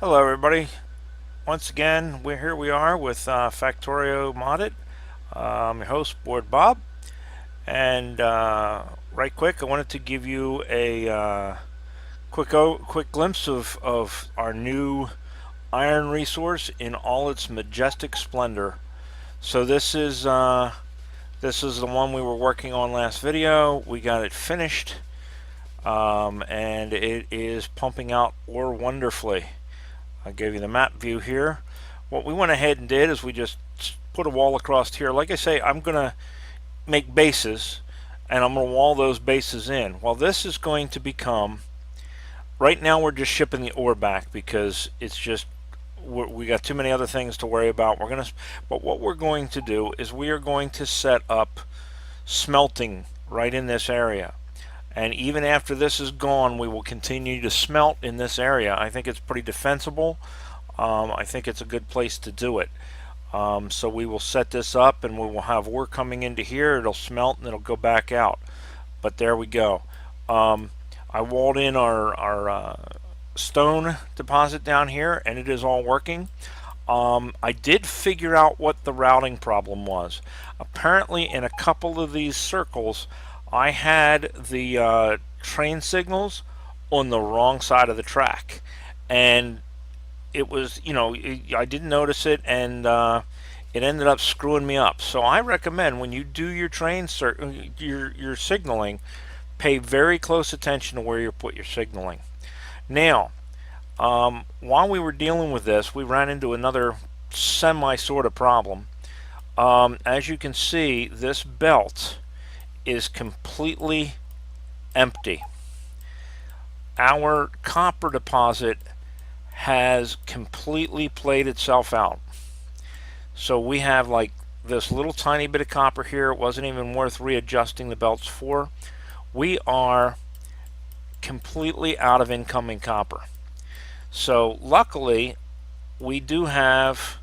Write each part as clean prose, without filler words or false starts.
Hello everybody. Once again, we are with Factorio Modded. I'm your host, Board Bob. And right quick, I wanted to give you a quick glimpse of our new iron resource in all its majestic splendor. So this is the one we were working on last video. We got it finished, and it is pumping out ore wonderfully. I gave you the map view here. What we went ahead and did is we just put a wall across here. Like I say, I'm going to make bases, and I'm going to wall those bases in. Well, this is going to become, right now we're just shipping the ore back because it's just, we got too many other things to worry about. But what we're going to do is we are going to set up smelting right in this area. And even after this is gone, we will continue to smelt in this area. I think it's pretty defensible. I think it's a good place to do it. So we will set this up and we will have ore coming into here. It'll smelt and it'll go back out. But there we go. I walled in our stone deposit down here and it is all working. I did figure out what the routing problem was. Apparently in a couple of these circles, I had the train signals on the wrong side of the track, and it was, I didn't notice it, and it ended up screwing me up. So I recommend when you do your your signaling, pay very close attention to where you put your signaling. Now, while we were dealing with this, we ran into another semi sort of problem. As you can see, this belt is completely empty. Our copper deposit has completely played itself out. So we have like this little tiny bit of copper here. It wasn't even worth readjusting the belts for. We are completely out of incoming copper. So luckily we do have,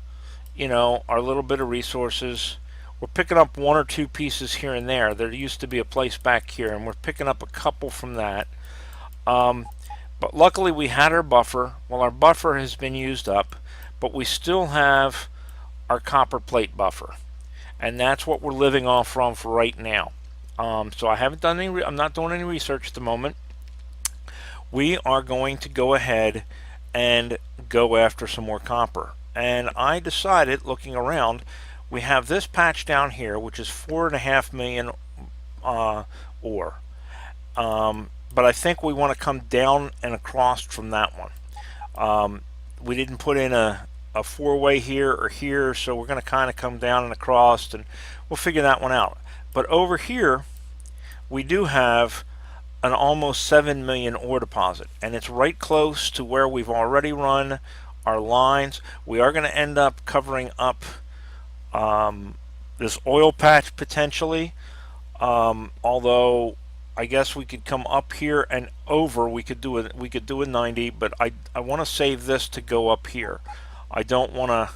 our little bit of resources. We're picking up one or two pieces here and there. There used to be a place back here, and we're picking up a couple from that. But luckily we had our buffer. Well, our buffer has been used up, but we still have our copper plate buffer. And that's what we're living off from for right now. So I haven't done any, I'm not doing any research at the moment. We are going to go ahead and go after some more copper. And I decided, looking around, we have this patch down here, which is 4.5 million ore. But I think we want to come down and across from that one. We didn't put in a four-way here or here, so we're going to kind of come down and across, and we'll figure that one out. But over here, we do have an almost 7 million ore deposit, and it's right close to where we've already run our lines. We are going to end up covering up this oil patch potentially, although I guess we could come up here and over. We could do a 90, but I want to save this to go up here. I don't want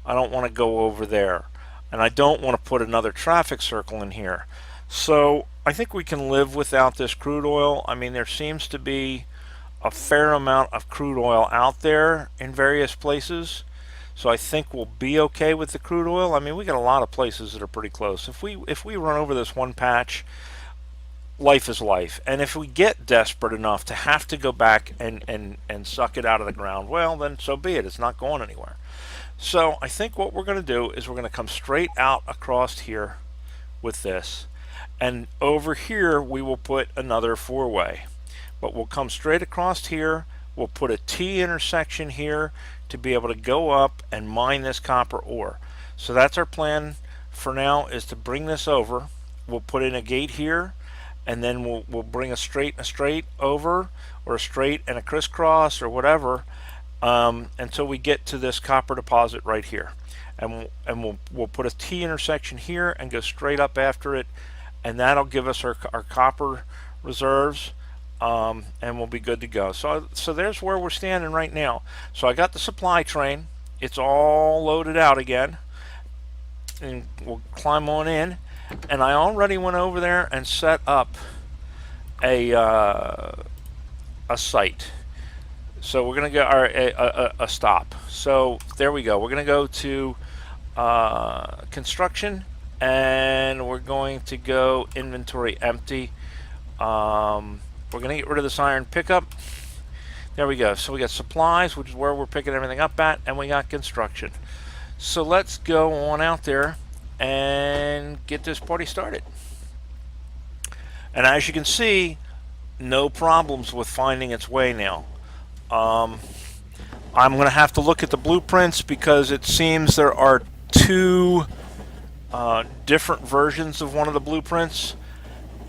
to go over there, and I don't want to put another traffic circle in here. So I think we can live without this crude oil. I mean, there seems to be a fair amount of crude oil out there in various places. So I think we'll be okay with the crude oil. I mean, we got a lot of places that are pretty close. If we run over this one patch, life is life. And if we get desperate enough to have to go back and suck it out of the ground, well, then so be it. It's not going anywhere. So I think what we're going to do is we're going to come straight out across here with this. And over here, we will put another four-way. But we'll come straight across here. We'll put a T intersection here to be able to go up and mine this copper ore. So that's our plan for now, is to bring this over. We'll put in a gate here, and then we'll bring a straight over, or a straight and a crisscross, or whatever, until we get to this copper deposit right here. And we'll put a T intersection here and go straight up after it, and that'll give us our copper reserves. And we'll be good to go. So there's where we're standing right now. So I got the supply train. It's all loaded out again. And we'll climb on in. And I already went over there and set up a site. So we're going to get a stop. So there we go. We're going to go to construction, and we're going to go inventory empty. We're going to get rid of this iron pickup. There we go. So we got supplies, which is where we're picking everything up at, and we got construction. So let's go on out there and get this party started. And as you can see, no problems with finding its way now. I'm going to have to look at the blueprints because it seems there are two different versions of one of the blueprints,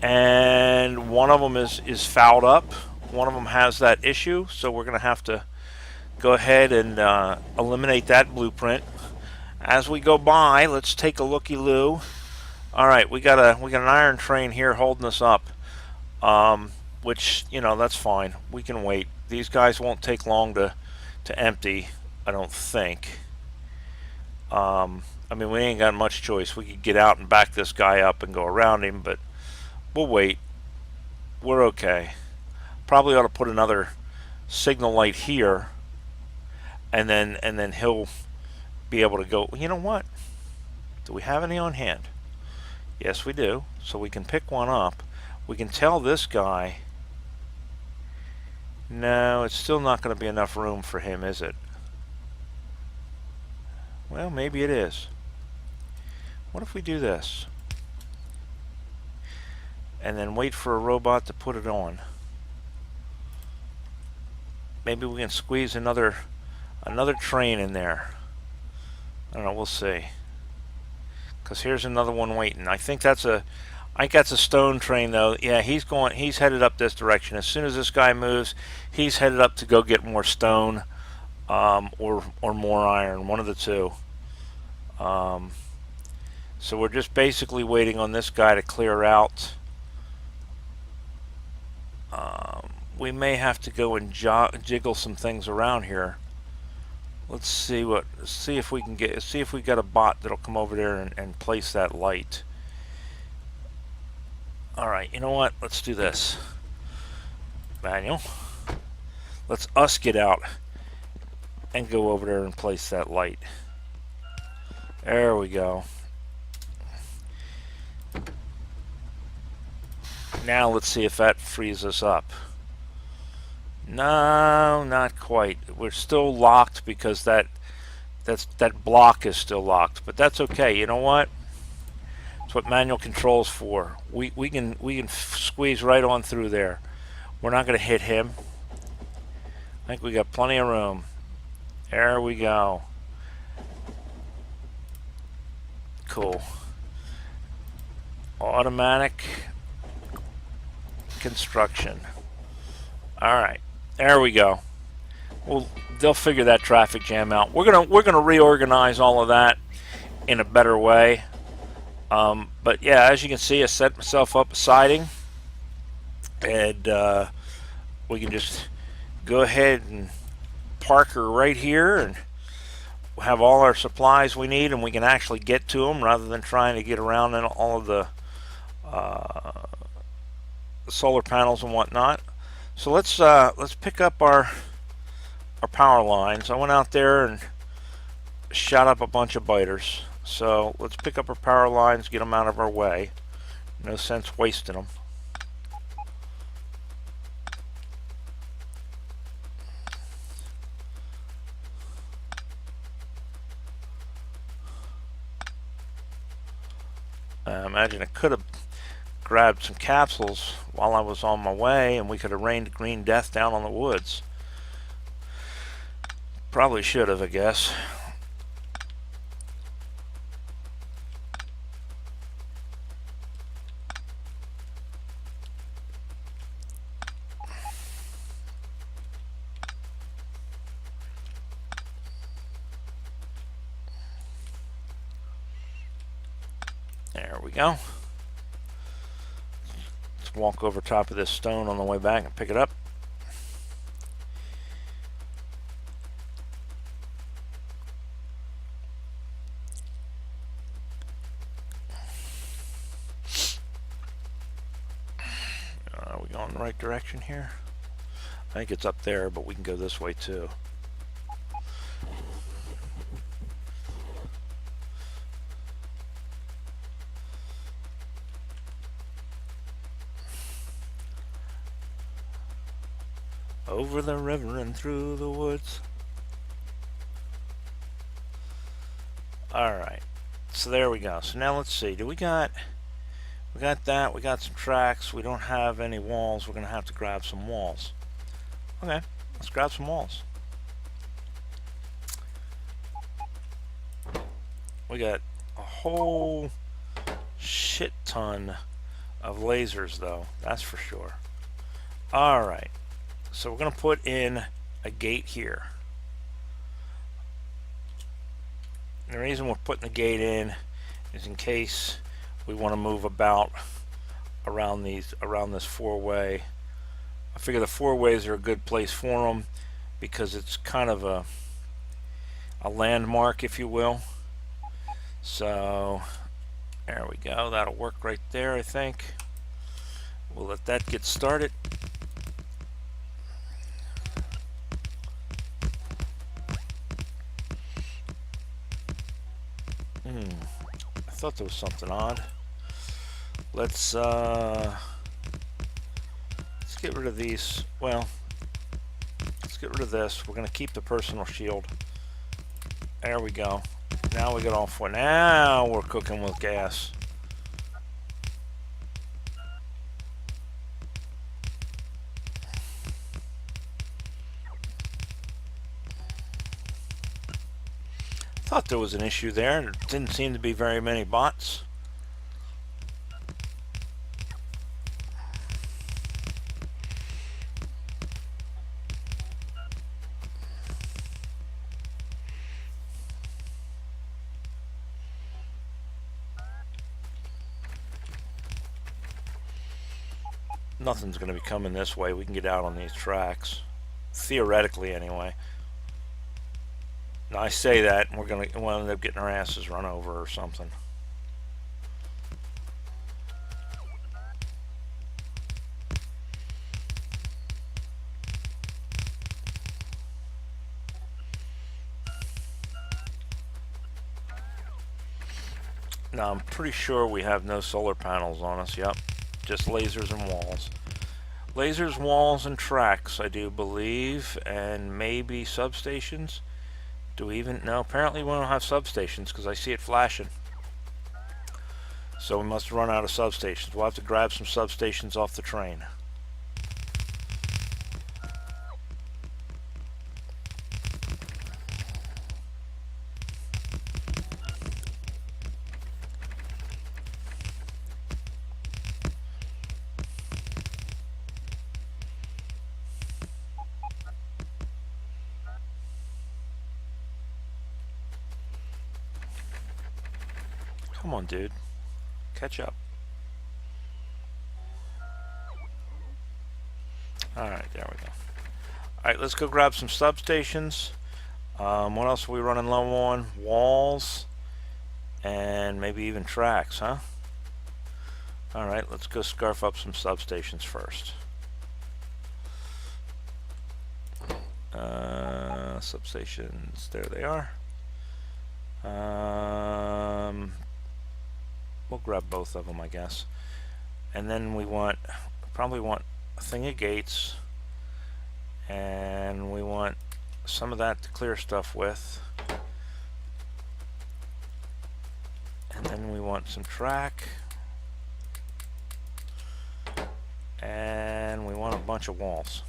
and one of them is fouled up. One of them has that issue, so we're going to have to go ahead and eliminate that blueprint. As we go by, let's take a looky-loo. All right, we got an iron train here holding us up, which, you know, that's fine. We can wait. These guys won't take long to empty, I don't think. I mean, we ain't got much choice. We could get out and back this guy up and go around him, but we'll wait. We're okay. Probably ought to put another signal light here, and then he'll be able to go. You know what? Do we have any on hand? Yes, we do. So we can pick one up. We can tell this guy. No, it's still not going to be enough room for him, is it? Well, maybe it is. What if we do this? And then wait for a robot to put it on. Maybe we can squeeze another train in there. I don't know, we'll see. Because here's another one waiting. I think that's a stone train, though. Yeah, he's headed up this direction. As soon as this guy moves, he's headed up to go get more stone, or more iron, one of the two. So we're just basically waiting on this guy to clear out. We may have to go and jiggle some things around here. Let's see if we can see if we got a bot that'll come over there and place that light. All right, you know what? Let's do this. Manual. Let's us get out and go over there and place that light. There we go. Now let's see if that frees us up. No, not quite. We're still locked because that block is still locked. But that's okay. You know what? That's what manual control's for. We can squeeze right on through there. We're not going to hit him. I think we got plenty of room. There we go. Cool. Automatic construction. All right. There we go. Well, they'll figure that traffic jam out. We're gonna reorganize all of that in a better way. But yeah, as you can see, I set myself up a siding, and we can just go ahead and park her right here, and we'll have all our supplies we need, and we can actually get to them rather than trying to get around in all of the solar panels and whatnot. So let's pick up our power lines. I went out there and shot up a bunch of biters. So let's pick up our power lines, get them out of our way. No sense wasting them. I imagine I could have grabbed some capsules while I was on my way, and we could have rained green death down on the woods. Probably should have, I guess. There we go. Let's walk over top of this stone on the way back and pick it up. Are we going the right direction here? I think it's up there, but we can go this way too. Over the river and through the woods. Alright, so there we go. So now let's see, we got that, we got some tracks, we don't have any walls, we're gonna have to grab some walls. Okay, let's grab some walls. We got a whole shit ton of lasers though, that's for sure. Alright, so we're gonna put in a gate here. The reason we're putting the gate in is in case we want to move about around this four-way. I figure the four-ways are a good place for them because it's kind of a landmark, if you will. So there we go. That'll work right there, I think. We'll let that get started. I thought there was something odd. Let's get rid of these. Well, let's get rid of this. We're going to keep the personal shield. There we go. Now we got all four. Now we're cooking with gas. Thought there was an issue there. There didn't seem to be very many bots. Nothing's going to be coming this way. We can get out on these tracks. Theoretically, anyway. Now, I say that, and we'll end up getting our asses run over or something. Now, I'm pretty sure we have no solar panels on us. Yep, just lasers and walls. Lasers, walls, and tracks, I do believe, and maybe substations. Do we even? No, apparently we don't have substations because I see it flashing. So we must run out of substations. We'll have to grab some substations off the train. Come on, dude. Catch up. Alright, there we go. Alright, let's go grab some substations. What else are we running low on? Walls. And maybe even tracks, huh? Alright, let's go scarf up some substations first. Substations, there they are. We'll grab both of them, I guess. And then we probably want a thing of gates, and we want some of that to clear stuff with. And then we want some track, and we want a bunch of walls.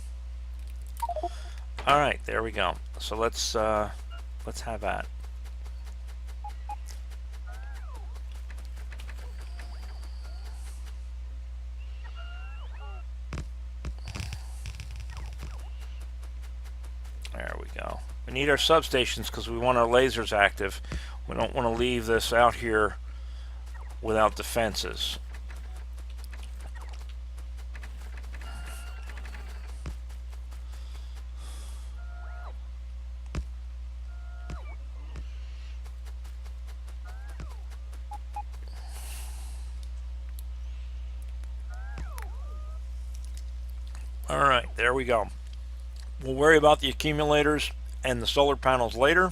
All right, there we go. So let's have that. There we go. We need our substations because we want our lasers active. We don't want to leave this out here without defenses. All right, there we go. We'll worry about the accumulators and the solar panels later.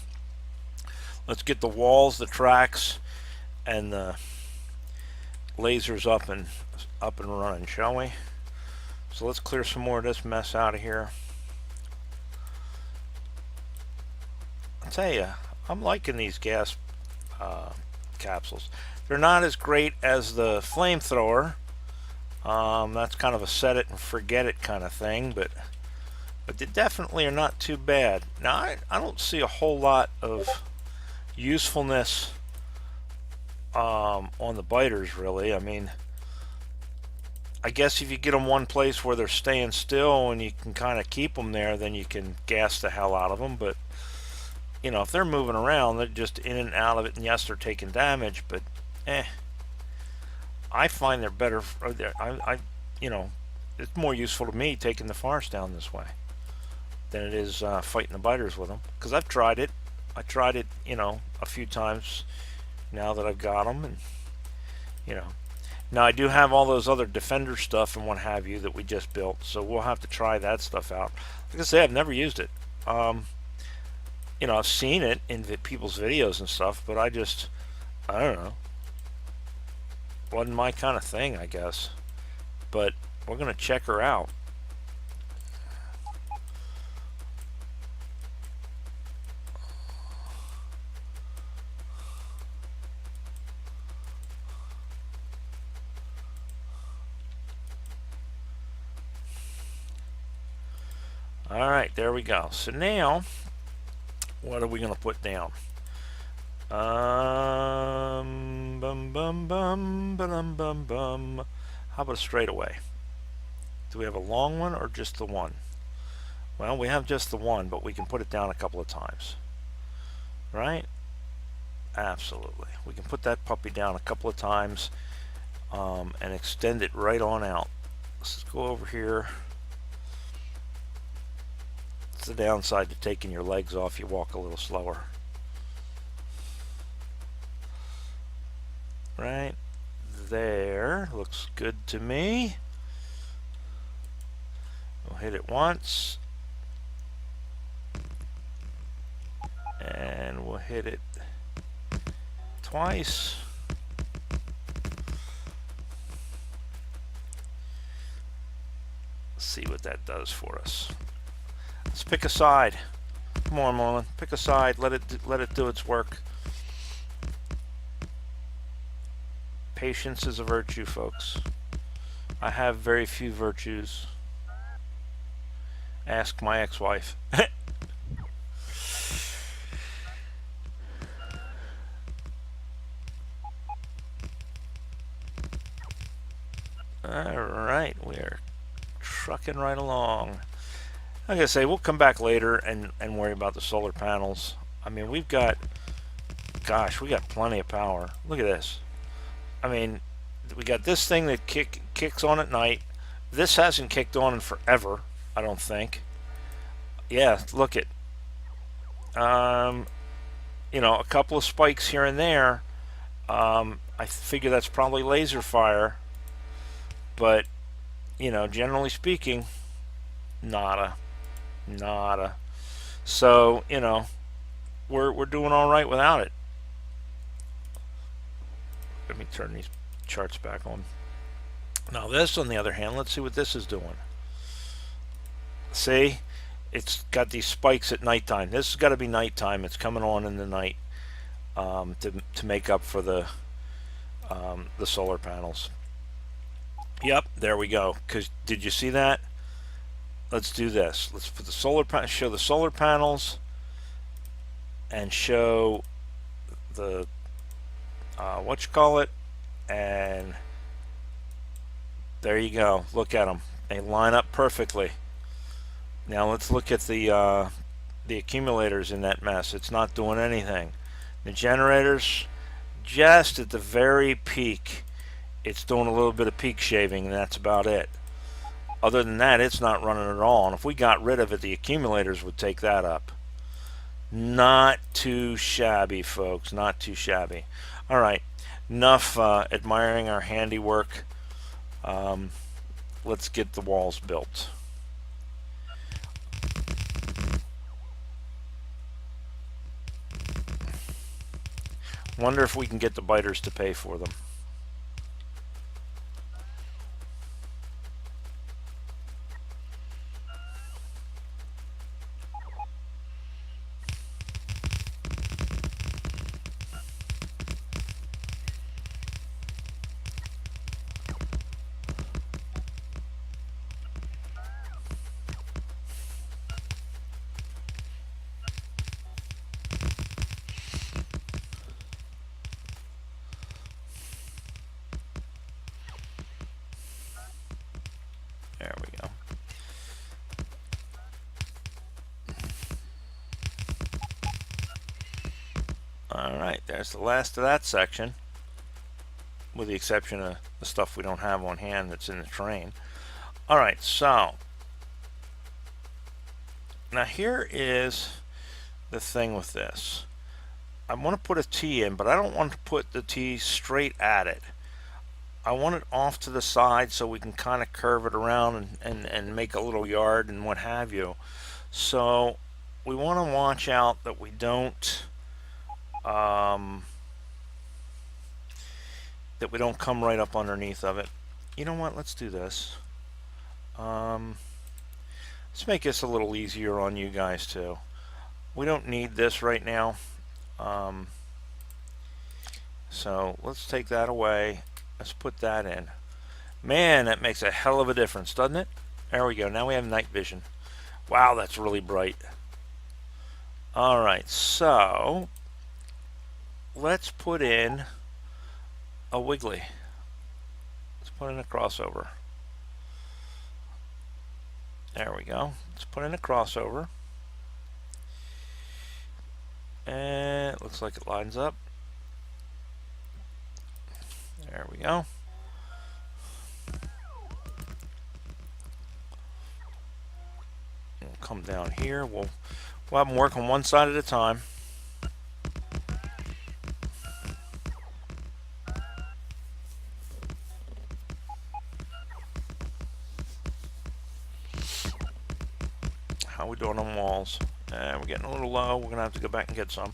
Let's get the walls, the tracks, and the lasers up and running, shall we? So let's clear some more of this mess out of here. I'll tell you, I'm liking these gas capsules. They're not as great as the flamethrower. That's kind of a set it and forget it kind of thing, but they definitely are not too bad. Now I don't see a whole lot of usefulness on the biters, really. I mean, I guess if you get them one place where they're staying still and you can kind of keep them there, then you can gas the hell out of them. But you know, if they're moving around, they're just in and out of it, and yes, they're taking damage, but I find they're better. You know, it's more useful to me taking the forest down this way than it is fighting the biters with them, because I've tried it. I tried it, you know, a few times now that I've got them, and you know, now I do have all those other defender stuff and what have you that we just built, so we'll have to try that stuff out. Like I say, I've never used it. You know, I've seen it in people's videos and stuff, but I don't know. Wasn't my kind of thing, I guess. But we're gonna check her out. All right, there we go. So now, what are we gonna put down? Bum bum bum bum bum bum. How about a straightaway? Do we have a long one or just the one? Well, we have just the one, but we can put it down a couple of times, right? Absolutely. We can put that puppy down a couple of times and extend it right on out. Let's just go over here. It's the downside to taking your legs off. You walk a little slower. Right there. Looks good to me. We'll hit it once. And we'll hit it twice. Let's see what that does for us. Let's pick a side. Come on, Marlon. Pick a side. Let it do its work. Patience is a virtue, folks. I have very few virtues. Ask my ex-wife. Alright, we are trucking right along. Like I say, we'll come back later and worry about the solar panels. I mean, we got plenty of power. Look at this. I mean, we got this thing that kicks on at night. This hasn't kicked on in forever, I don't think. Yeah, look at. You know, a couple of spikes here and there. I figure that's probably laser fire. But, you know, generally speaking, nada. So, you know, we're doing all right without it. Let me turn these charts back on. Now this, on the other hand, let's see what this is doing. See, it's got these spikes at nighttime. This has got to be nighttime. It's coming on in the night to make up for the solar panels. Yep, there we go. Cause did you see that? Let's do this. Let's put the show the solar panels, and show the and there you go. Look at them. They line up perfectly. Now let's look at the accumulators in that mess. It's not doing anything. The generators, just at the very peak, it's doing a little bit of peak shaving, and that's about it. Other than that, it's not running at all. And if we got rid of it, the accumulators would take that up. Not too shabby, folks. Not too shabby. All right. Enough admiring our handiwork. Let's get the walls built. Wonder if we can get the biters to pay for them. There we go. Alright, there's the last of that section, with the exception of the stuff we don't have on hand that's in the train. Alright, so now here is the thing with this. I want to put a T in, but I don't want to put the T straight at it. I want it off to the side so we can kind of curve it around and make a little yard and what have you. So we want to watch out that we don't come right up underneath of it. You know what? Let's do this. Let's make this a little easier on you guys too. We don't need this right now. So let's take that away. Let's put that in. Man, that makes a hell of a difference, doesn't it? There we go. Now we have night vision. Wow, that's really bright. Alright, so let's put in a wiggly. Let's put in a crossover. There we go. Let's put in a crossover. And it looks like it lines up. There we go. We'll come down here. We'll have them work on one side at a time. How we doing on walls? We're getting a little low. We're gonna have to go back and get some.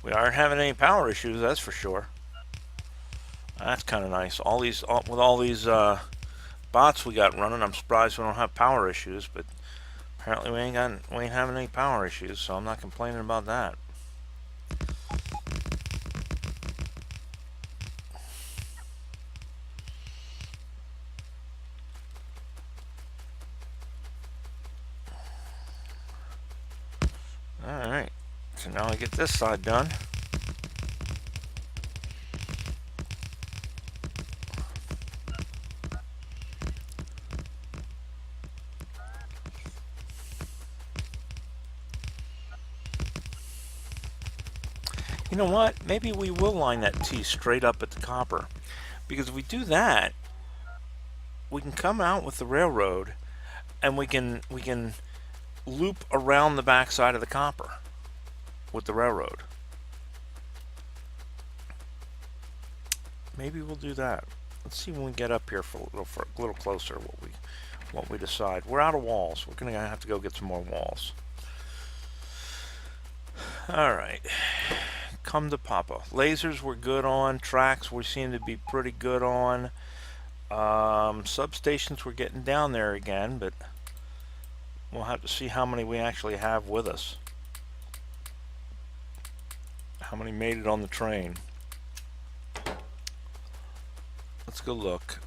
We aren't having any power issues, that's for sure. That's kind of nice. With all these bots we got running, I'm surprised we don't have power issues. But apparently we ain't having any power issues, so I'm not complaining about that. All right. So now I get this side done. You know what? Maybe we will line that T straight up at the copper, because if we do that, we can come out with the railroad, and we can loop around the back side of the copper with the railroad. Maybe we'll do that. Let's see when we get up here for a little closer what we decide. We're out of walls. We're gonna have to go get some more walls. All right. Come to Papa. Lasers we're good on. Tracks we seem to be pretty good on. Substations we're getting down there again, but we'll have to see how many we actually have with us. How many made it on the train? Let's go look.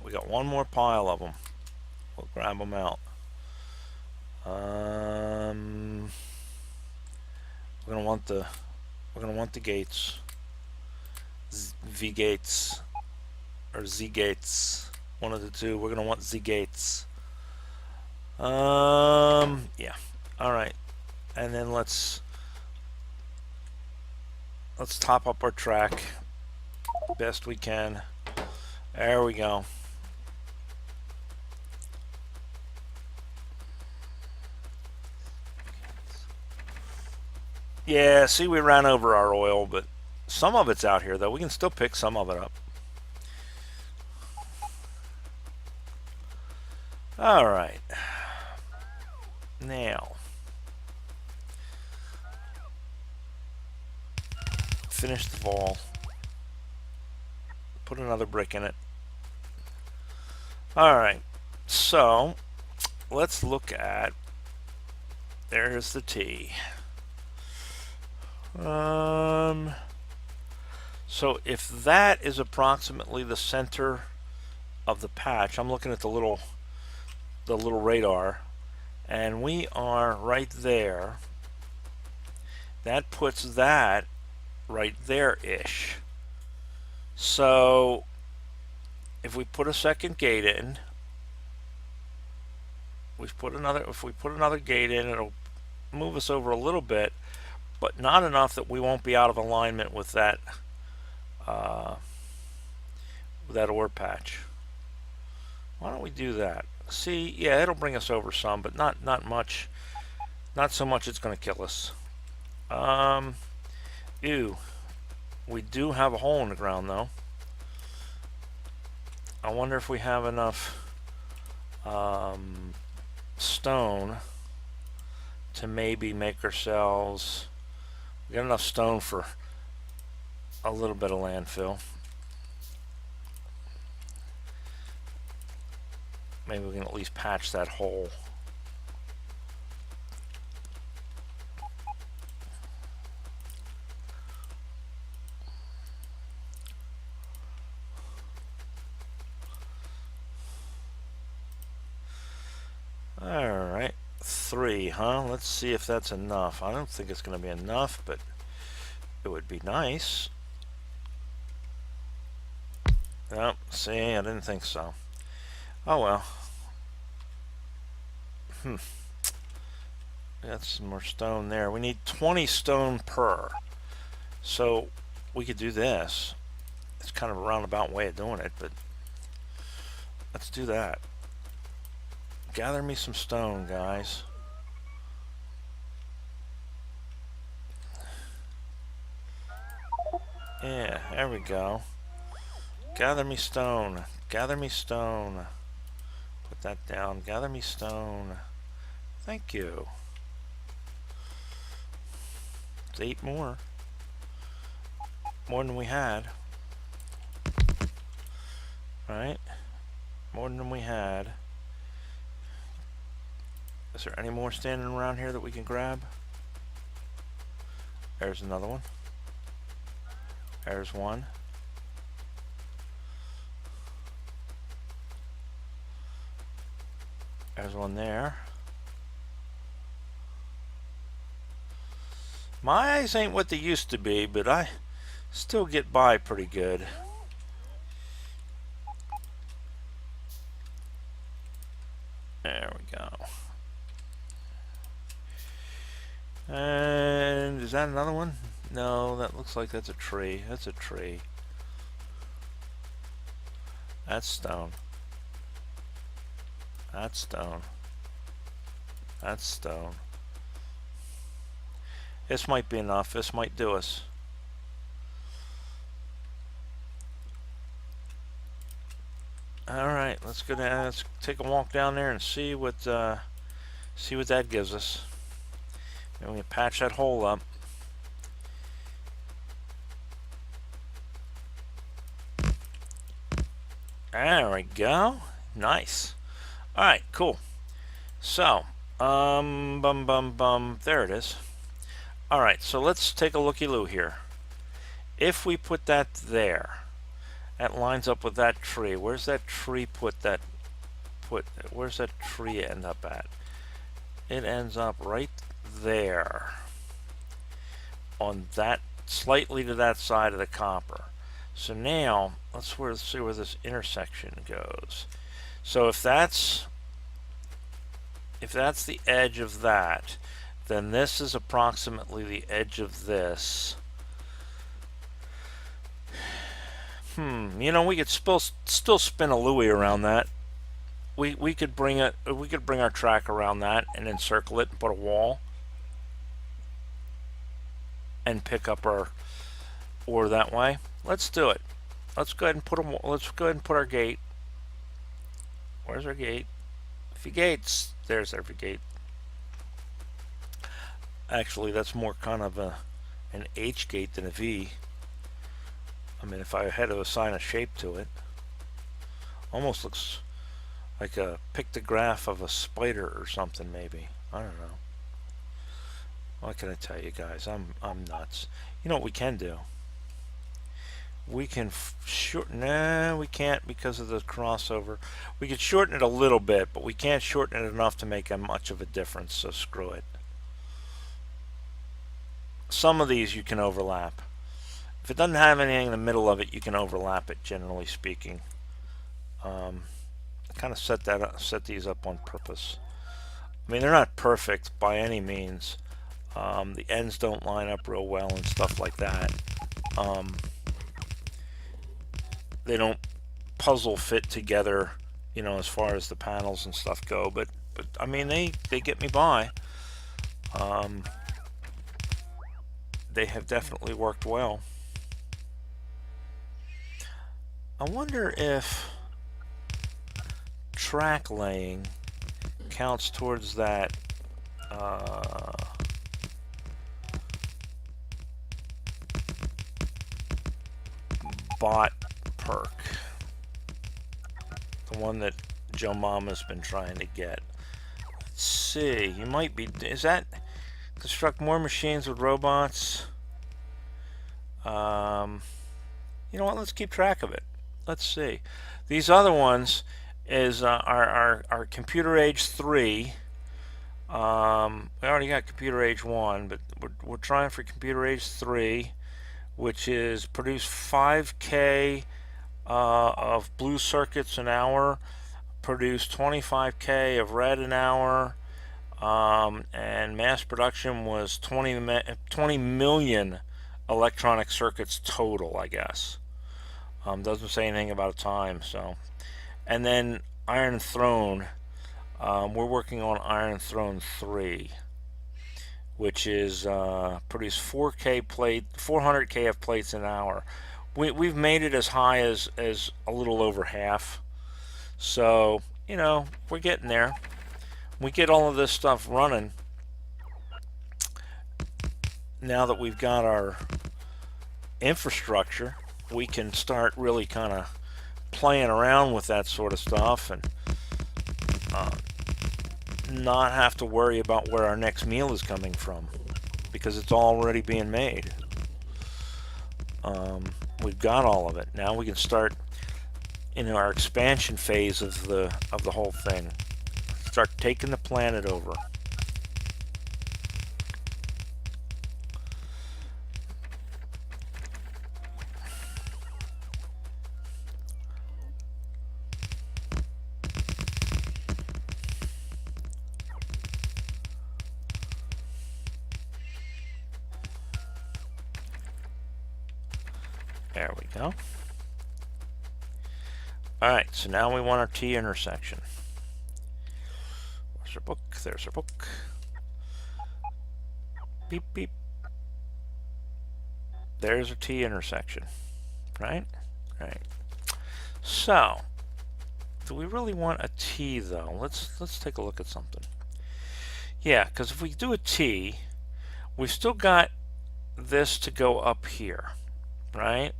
We got one more pile of them. We'll grab them out. We're gonna want the gates, V gates or Z gates. One of the two. We're gonna want Z gates. Yeah. All right. And then let's top up our track best we can. There we go. Yeah, see, we ran over our oil, but some of it's out here, though. We can still pick some of it up. All right. Now, finish the wall. Put another brick in it. All right. So, let's look at, there's the T. So if that is approximately the center of the patch, I'm looking at the little radar, and we are right there. That puts that right there-ish. So if we put a second gate in, if we put another gate in, it'll move us over a little bit, but not enough that we won't be out of alignment with that ore patch. Why don't we do that? See, yeah, it'll bring us over some, but not much. Not so much it's going to kill us. Ew. We do have a hole in the ground, though. I wonder if we have enough stone to maybe make ourselves... We got enough stone for a little bit of landfill. Maybe we can at least patch that hole. Alright, 3, huh? Let's see if that's enough. I don't think it's going to be enough, but it would be nice. Oh, see, I didn't think so. Oh well. Got some more stone there. We need 20 stone per. So we could do this. It's kind of a roundabout way of doing it, but let's do that. Gather me some stone, guys. Yeah, there we go. Gather me stone. Gather me stone. Put that down. Gather me stone. Thank you. It's 8 more. More than we had. Right? More than we had. Is there any more standing around here that we can grab? There's another one. There's one. There's one there. My eyes ain't what they used to be, but I still get by pretty good. There we go. And is that another one? No, that looks like that's a tree. That's a tree. That's stone. That's stone. That's stone. This might be enough. This might do us. Alright, let's go down. Let's take a walk down there and see what that gives us. And we can patch that hole up. There we go. Nice. Alright, cool. So, there it is. Alright, so let's take a looky-loo here. If we put that there, that lines up with that tree. Where's that tree where's that tree end up at? It ends up right there. On that, slightly to that side of the copper. So now, let's see where this intersection goes. So if that's the edge of that, then this is approximately the edge of this. You know, we could still spin a Louis around that. We could bring our track around that and encircle it and put a wall and pick up our ore that way. Let's do it. Let's go ahead and put our gate. Where's our gate? V gates. There's every gate. Actually, that's more kind of an H gate than a V. I mean, if I had to assign a shape to it, almost looks like a pictograph of a spider or something, maybe. I don't know. What can I tell you guys? I'm nuts. You know what we can do? We can shorten. Nah, we can't because of the crossover. We could shorten it a little bit, but we can't shorten it enough to make much of a difference. So screw it. Some of these you can overlap. If it doesn't have anything in the middle of it, you can overlap it. Generally speaking, kind of set these up on purpose. I mean, they're not perfect by any means. The ends don't line up real well and stuff like that. They don't puzzle fit together, you know, as far as the panels and stuff go. But I mean, they get me by. They have definitely worked well. I wonder if track laying counts towards that bot perk, the one that Joe Mama's been trying to get. Let's see, you might be, is that construct more machines with robots? You know what, let's keep track of it. Let's see. These other ones is our computer age 3. We already got computer age 1, but we're trying for computer age 3, which is produce 5K of blue circuits an hour, produce 25K of red an hour, and mass production was 20 million electronic circuits total, I guess. Doesn't say anything about a time. So, and then Iron Throne, we're working on Iron Throne 3, which is produce 400K of plates an hour. We've made it as high as a little over half. So, you know, we're getting there. We get all of this stuff running. Now that we've got our infrastructure, we can start really kind of playing around with that sort of stuff and not have to worry about where our next meal is coming from because it's already being made. We've got all of it. Now we can start in our expansion phase of the whole thing. Start taking the planet over. There we go. Alright, so now we want our T intersection. Where's our book? There's our book. Beep, beep. There's our T intersection. Right? Right. So, do we really want a T though? Let's take a look at something. Yeah, because if we do a T, we've still got this to go up here, right?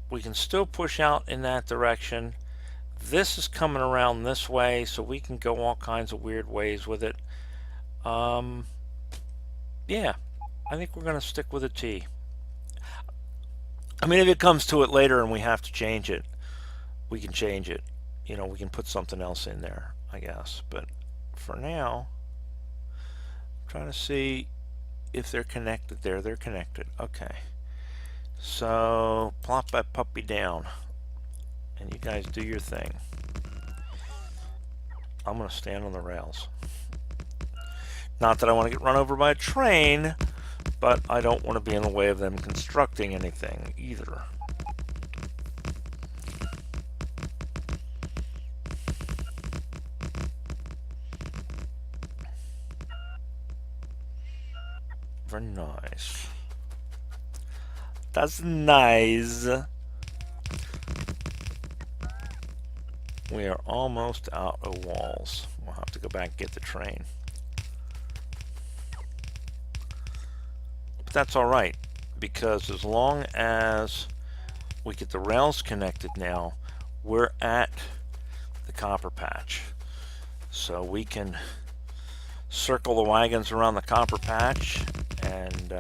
We can still push out in that direction. This is coming around this way, so we can go all kinds of weird ways with it. Yeah, I think we're going to stick with a T. I mean, if it comes to it later and we have to change it, we can change it. You know, we can put something else in there, I guess. But for now, I'm trying to see if they're connected there. They're connected. Okay. So plop that puppy down and you guys do your thing. I'm gonna stand on the rails. Not that I want to get run over by a train, but I don't want to be in the way of them constructing anything either. Very nice. That's nice. We are almost out of walls. We'll have to go back and get the train. But that's all right, because as long as we get the rails connected now, we're at the copper patch. So we can circle the wagons around the copper patch and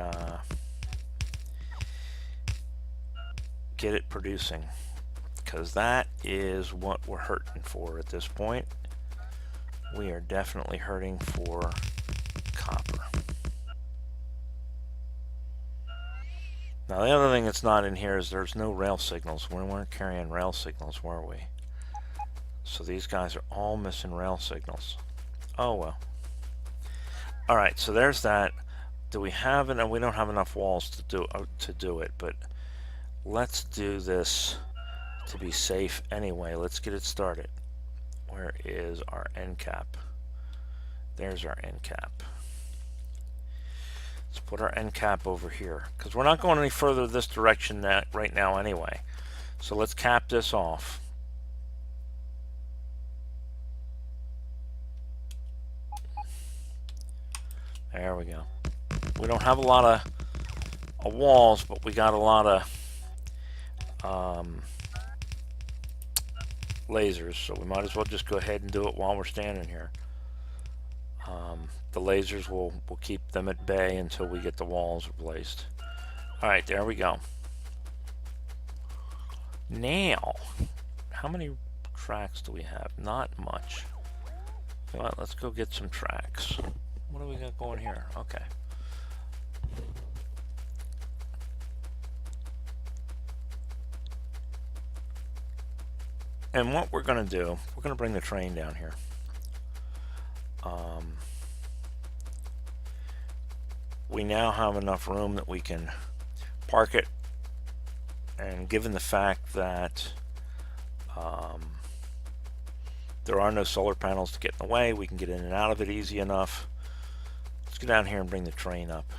get it producing, because that is what we're hurting for at this point. We are definitely hurting for copper. Now the other thing that's not in here is there's no rail signals. We weren't carrying rail signals, were we? So these guys are all missing rail signals. Oh well. Alright, so there's that. Do we have it? And we don't have enough walls to do it, but let's do this to be safe anyway. Let's get it started. Where is our end cap? There's our end cap. Let's put our end cap over here, because we're not going any further this direction right now anyway. So let's cap this off. There we go. We don't have a lot of walls, but we got a lot of lasers, so we might as well just go ahead and do it while we're standing here. The lasers will keep them at bay until we get the walls replaced. Alright, there we go. Now, how many tracks do we have? Not much. Well, let's go get some tracks. What do we got going here? Okay. And what we're going to do, we're going to bring the train down here. We now have enough room that we can park it, and given the fact that there are no solar panels to get in the way, we can get in and out of it easy enough. Let's go down here and bring the train up.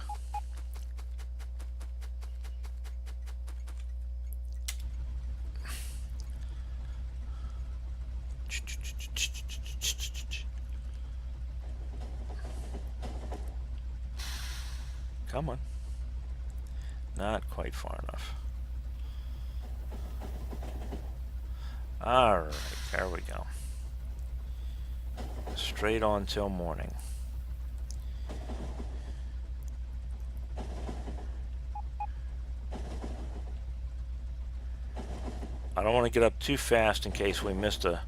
Come on. Not quite far enough. Alright, there we go. Straight on till morning. I don't want to get up too fast in case we missed a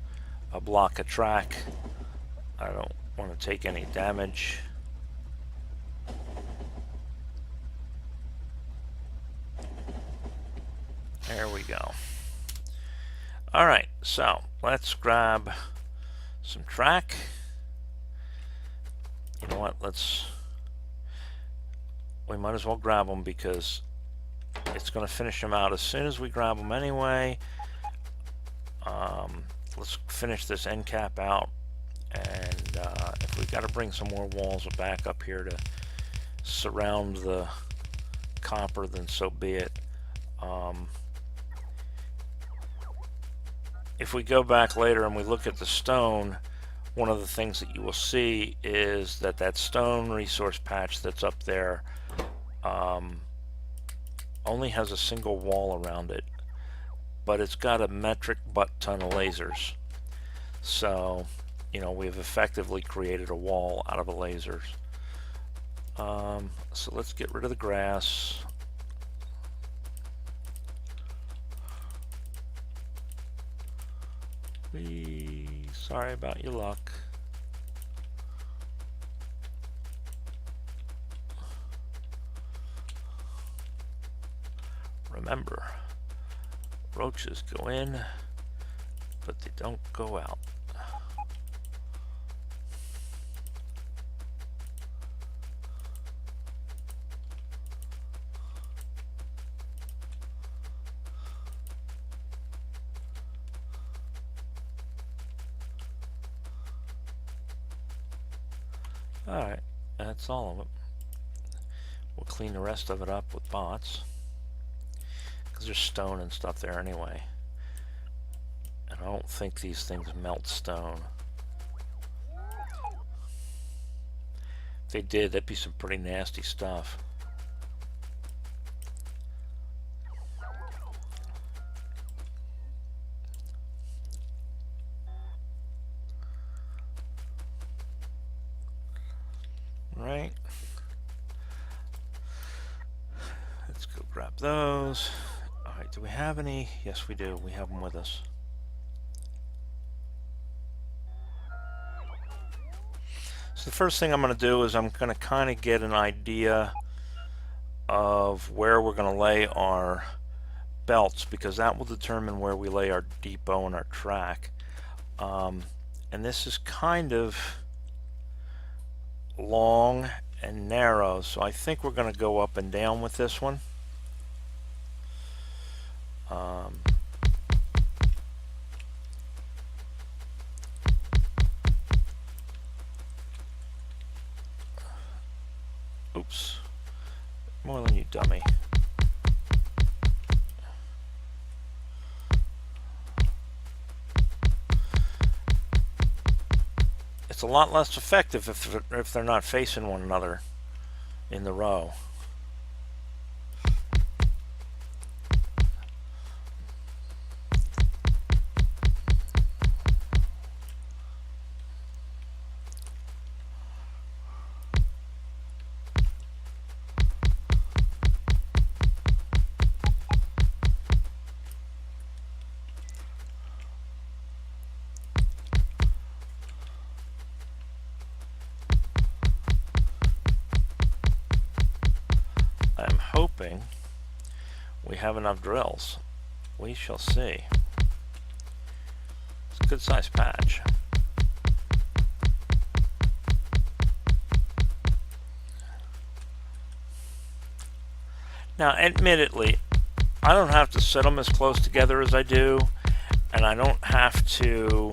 block of track. I don't want to take any damage. There we go. Alright, so let's grab some track. You know what, we might as well grab them because it's going to finish them out as soon as we grab them anyway. Let's finish this end cap out, and if we've got to bring some more walls back up here to surround the copper, then so be it. If we go back later and we look at the stone, one of the things that you will see is that that stone resource patch that's up there only has a single wall around it, but it's got a metric butt ton of lasers. So, you know, we've effectively created a wall out of the lasers. So let's get rid of the grass. Sorry about your luck. Remember, roaches go in, but they don't go out. Alright, that's all of it. We'll clean the rest of it up with bots, because there's stone and stuff there anyway. And I don't think these things melt stone. If they did, that'd be some pretty nasty stuff. Right. Let's go grab those. Alright, do we have any? Yes, we do. We have them with us. So the first thing I'm going to do is I'm going to kind of get an idea of where we're going to lay our belts, because that will determine where we lay our depot and our track. And this is kind of long and narrow, so I think we're going to go up and down with this one. Oops, more than you dummy. It's a lot less effective if they're not facing one another in the row. I'm hoping we have enough drills. We shall see. It's a good sized patch. Now, admittedly, I don't have to set them as close together as I do, and I don't have to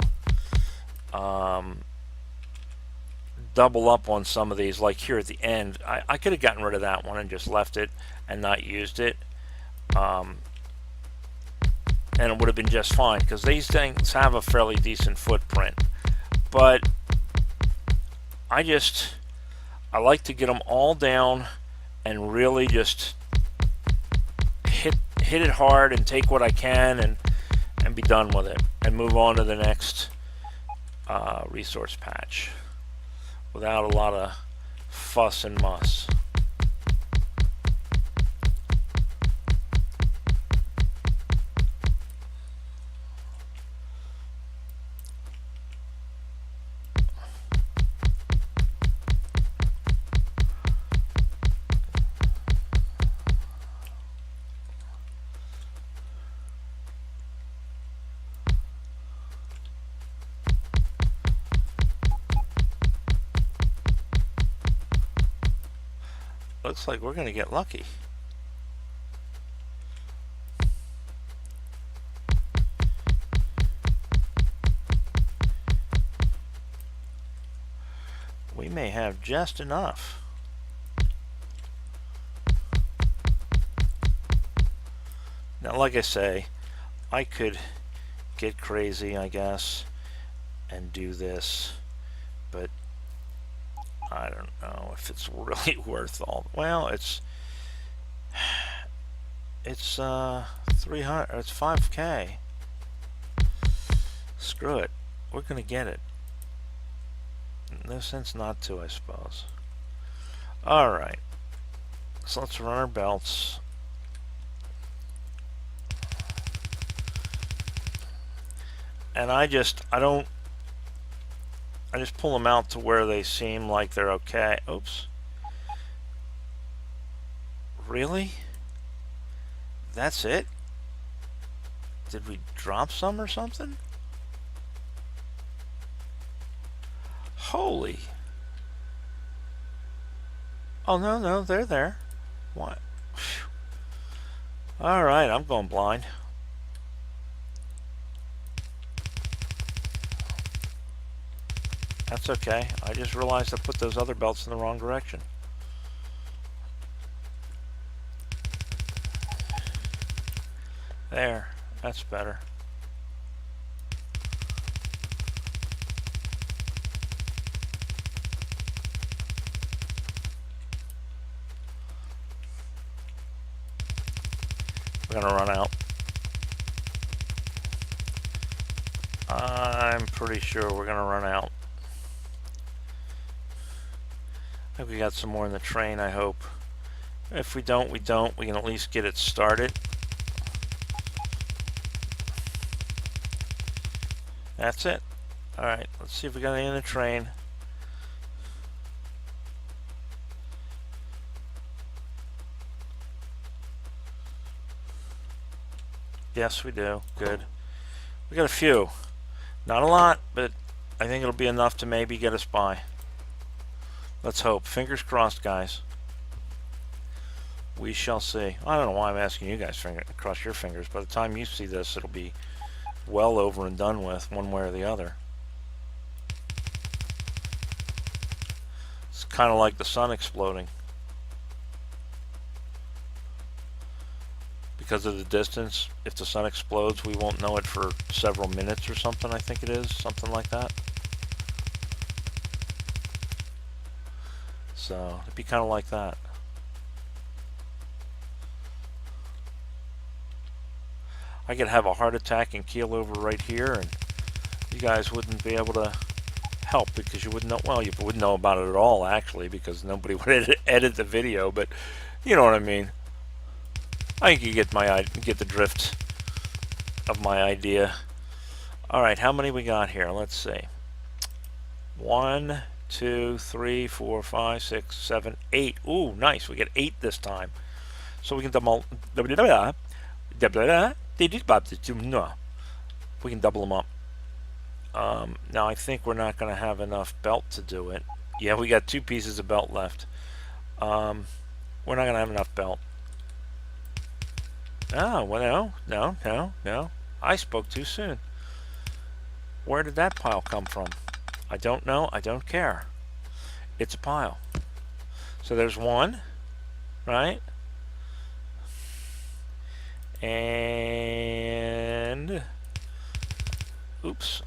double up on some of these, like here at the end. I could have gotten rid of that one and just left it and not used it, and it would have been just fine, because these things have a fairly decent footprint. But I like to get them all down and really just hit it hard and take what I can and be done with it and move on to the next resource patch without a lot of fuss and muss. Looks like we're going to get lucky. We may have just enough. Now, like I say, I could get crazy, I guess, and do this, but I don't know if it's really worth all. Well, it's 300. It's 5K. Screw it. We're gonna get it. No sense not to, I suppose. All right. So let's run our belts. And I just pull them out to where they seem like they're okay. Oops. Really? That's it? Did we drop some or something? Holy. Oh, no, they're there. What? Alright, I'm going blind. That's okay. I just realized I put those other belts in the wrong direction. There. That's better. We're gonna run out. I'm pretty sure we're gonna run out. I think we got some more in the train, I hope. If we don't, we don't. We can at least get it started. That's it. Alright, let's see if we got any in the train. Yes, we do. Good. We got a few. Not a lot, but I think it'll be enough to maybe get us by. Let's hope. Fingers crossed, guys. We shall see. I don't know why I'm asking you guys to cross your fingers. By the time you see this, it'll be well over and done with, one way or the other. It's kind of like the sun exploding. Because of the distance, if the sun explodes, we won't know it for several minutes or something, I think it is. Something like that. So, it'd be kind of like that. I could have a heart attack and keel over right here, and you guys wouldn't be able to help because you wouldn't know. Well, you wouldn't know about it at all, actually, because nobody would edit the video. But you know what I mean. I think you get the drift of my idea. All right, how many we got here? Let's see. 1, 2, 3, 4, 5, 6, 7, 8. Ooh, nice. We get 8 this time. So we can double. We can double them up. Now I think we're not going to have enough belt to do it. Yeah, we got 2 pieces of belt left. We're not going to have enough belt. Oh, well, no. I spoke too soon. Where did that pile come from? I don't know. I don't care. It's a pile. So there's 1, right? And oops.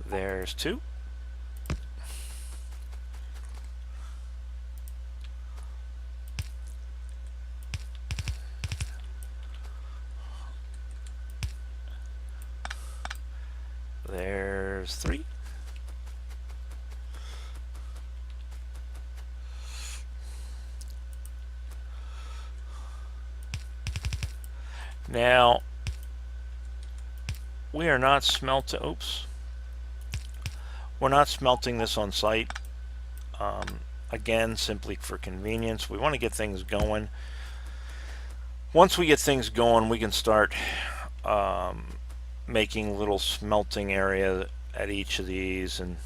There's 2. There's 3. Now, we are not smelting. Oops. We're not smelting this on site. Again, simply for convenience. We want to get things going. Once we get things going, we can start making little smelting area at each of these, and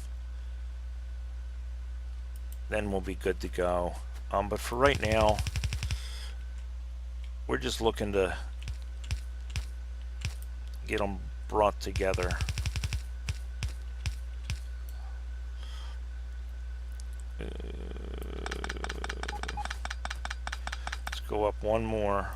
then we'll be good to go. But for right now, we're just looking to get them brought together. Let's go up 1 more.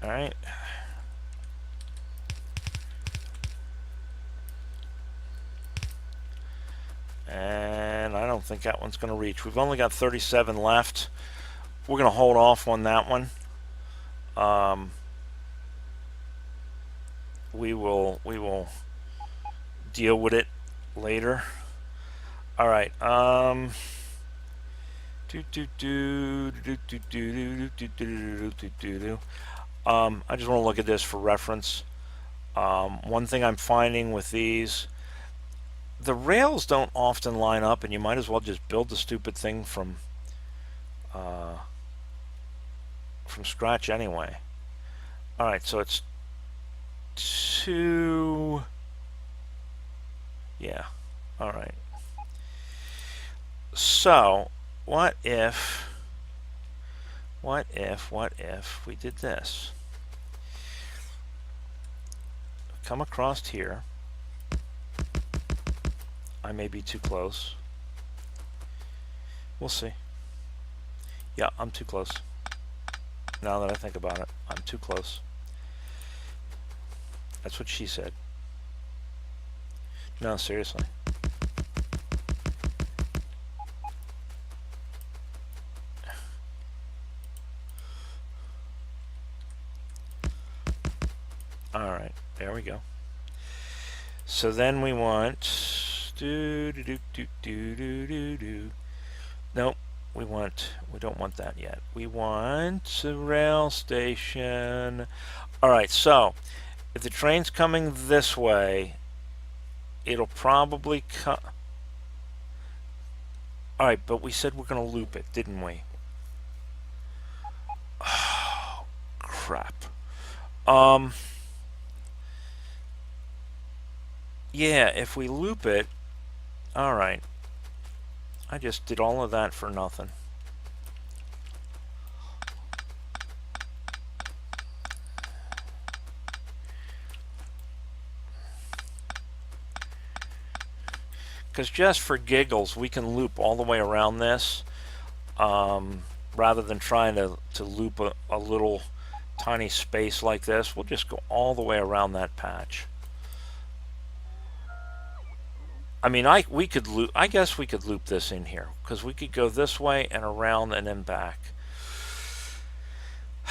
All right. And I don't think that one's going to reach. We've only got 37 left. We're going to hold off on that one. We will deal with it later. All right. I just want to look at this for reference. One thing I'm finding with these, the rails don't often line up, and you might as well just build the stupid thing from scratch anyway. All right, so it's 2. Yeah. All right. So, what if we did this? Come across here. I may be too close. We'll see. Yeah, I'm too close. Now that I think about it, I'm too close. That's what she said. No, seriously. Alright, there we go. So then we want nope, we don't want that yet. We want a rail station. Alright, so if the train's coming this way, it'll probably come. Alright, but we said we're gonna loop it, didn't we? Oh, crap. Yeah, if we loop it, alright. I just did all of that for nothing. Because just for giggles, we can loop all the way around this, rather than trying to loop a little tiny space like this. We'll just go all the way around that patch. I mean, I guess we could loop this in here, because we could go this way and around and then back.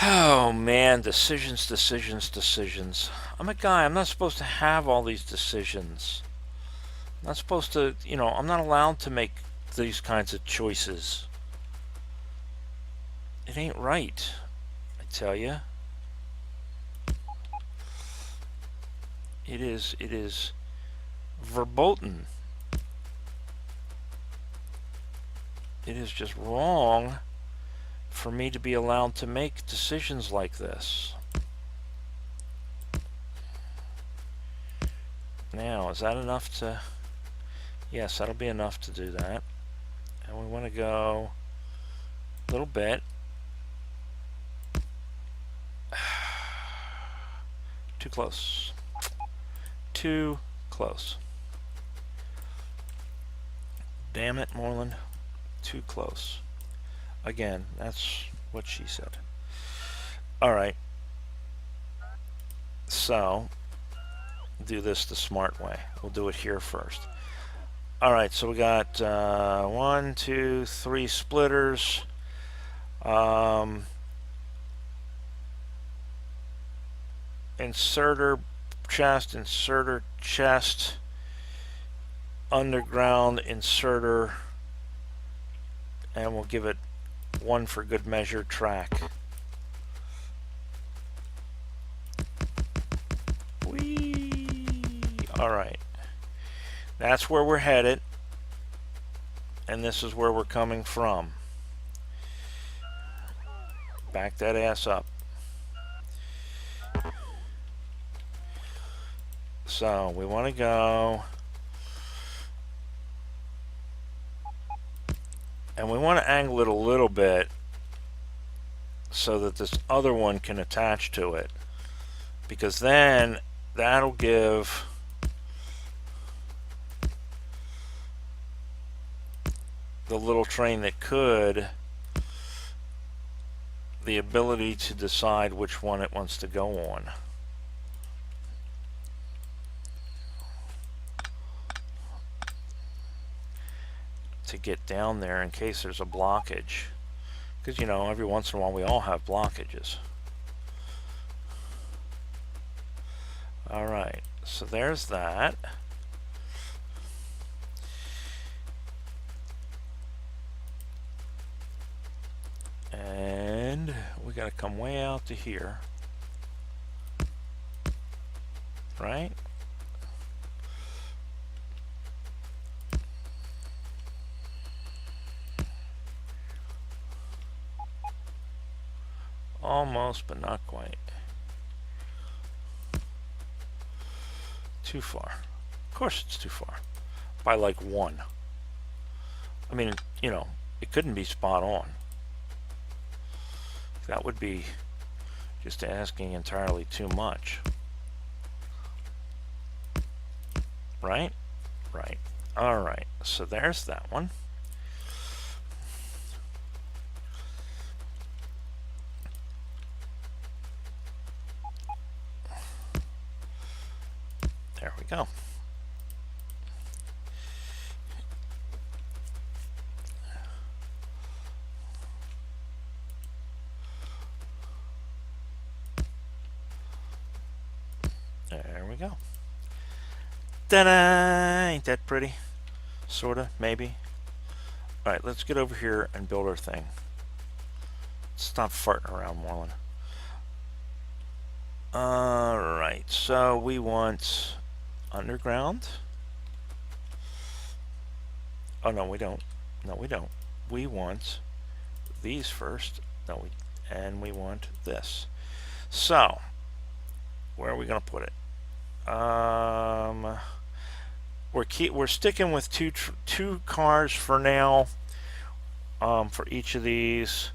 Oh man, decisions, decisions, decisions. I'm a guy, I'm not supposed to have all these decisions. I'm not supposed to, you know, I'm not allowed to make these kinds of choices. It ain't right, I tell you. It is verboten. It is just wrong for me to be allowed to make decisions like this. Now, is that enough to... Yes, that'll be enough to do that. And we want to go a little bit. Too close. Too close. Damn it, Moreland. Too close. Again, that's what she said. Alright. So, do this the smart way. We'll do it here first. Alright, so we got 1, 2, 3 splitters. Inserter chest, underground inserter, and we'll give it 1 for good measure track. Whee! Alright. That's where we're headed, and this is where we're coming from. Back that ass up. So we want to go, and we want to angle it a little bit so that this other one can attach to it, because then that'll give the little train that could the ability to decide which one it wants to go on. To get down there in case there's a blockage, because you know, every once in a while we all have blockages. Alright, so there's that. And we gotta come way out to here, right? Almost, but not quite. Too far. Of course it's too far. By like 1. I mean, you know, it couldn't be spot on. That would be just asking entirely too much. Right? Right. Alright, so there's that one. go. Ta-da! Ain't that pretty? Sorta, maybe. Alright, let's get over here and build our thing. Stop farting around, Moreland. Alright, so we want underground. Oh, no, we don't. No, we don't. We want these first. No, and we want this. So, where are we going to put it? We're sticking with two cars for now, for each of these.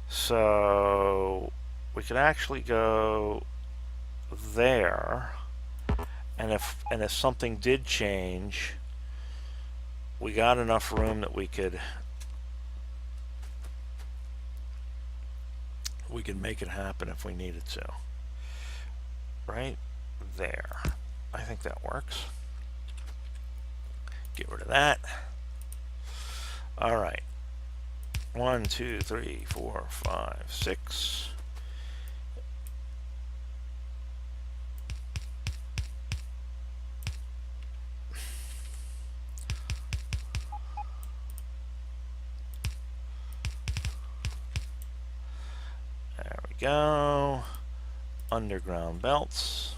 So we could actually go there, and if something did change, we got enough room that we could make it happen if we needed to. Right there. I think that works. Get rid of that. All right. 1, 2, 3, 4, 5, 6. There we go. Underground belts.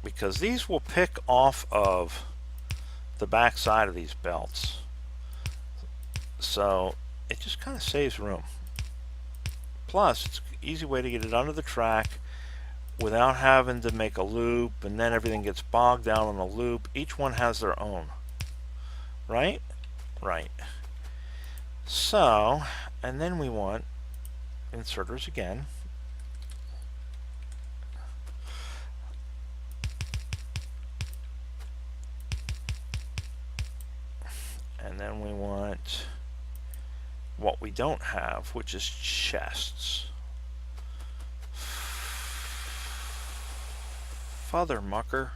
Because these will pick off of the back side of these belts. So it just kind of saves room. Plus, it's an easy way to get it under the track without having to make a loop, and then everything gets bogged down on a loop. Each one has their own. Right? Right. So, and then we want inserters again. And then we want what we don't have, which is chests. Father mucker.